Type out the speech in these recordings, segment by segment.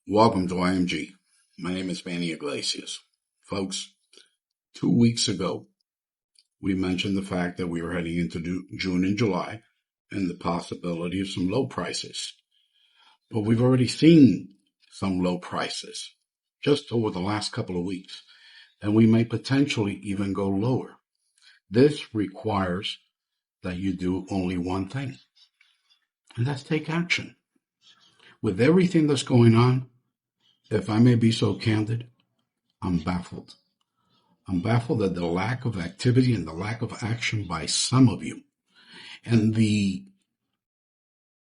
Welcome to IMG. My name is Manny Iglesias. Folks, 2 weeks ago, we mentioned the fact that we were heading into June and July and the possibility of some low prices. But we've already seen some low prices just over the last couple of weeks, and we may potentially even go lower. This requires that you do only one thing, and that's take action. With everything that's going on, if I may be so candid, I'm baffled. I'm baffled at the lack of activity and the lack of action by some of you. And the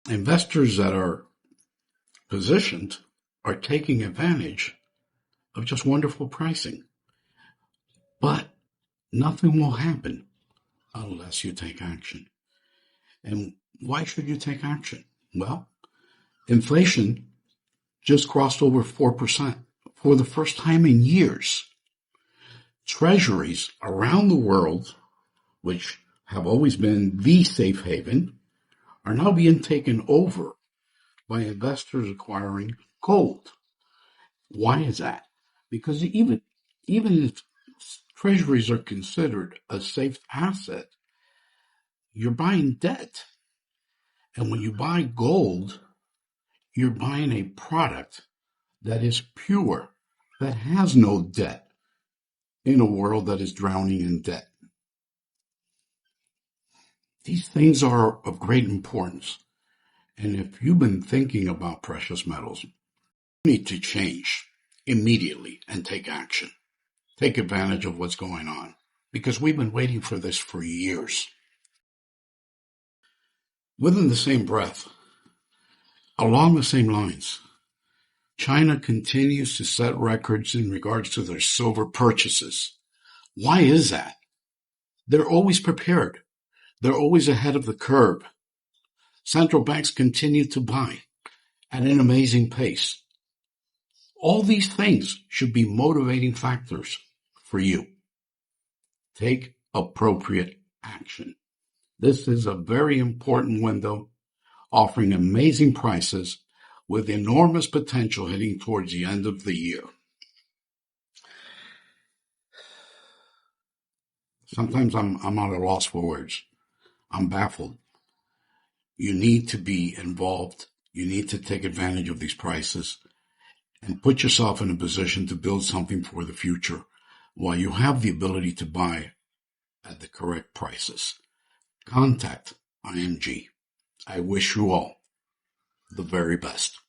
investors that are positioned are taking advantage of just wonderful pricing. But nothing will happen unless you take action. And why should you take action? Well, inflation just crossed over 4% for the first time in years. Treasuries around the world, which have always been the safe haven, are now being taken over by investors acquiring gold. Why is that? Because even if treasuries are considered a safe asset, you're buying debt. And when you buy gold, you're buying a product that is pure, that has no debt in a world that is drowning in debt. These things are of great importance. And if you've been thinking about precious metals, you need to change immediately and take action. Take advantage of what's going on, because we've been waiting for this for years. Within the same breath, along the same lines, China continues to set records in regards to their silver purchases. Why is that? They're always prepared. They're always ahead of the curve. Central banks continue to buy at an amazing pace. All these things should be motivating factors for you. Take appropriate action. This is a very important window, offering amazing prices with enormous potential heading towards the end of the year. Sometimes I'm at a loss for words. I'm baffled. You need to be involved. You need to take advantage of these prices and put yourself in a position to build something for the future while you have the ability to buy at the correct prices. Contact IMG. I wish you all the very best.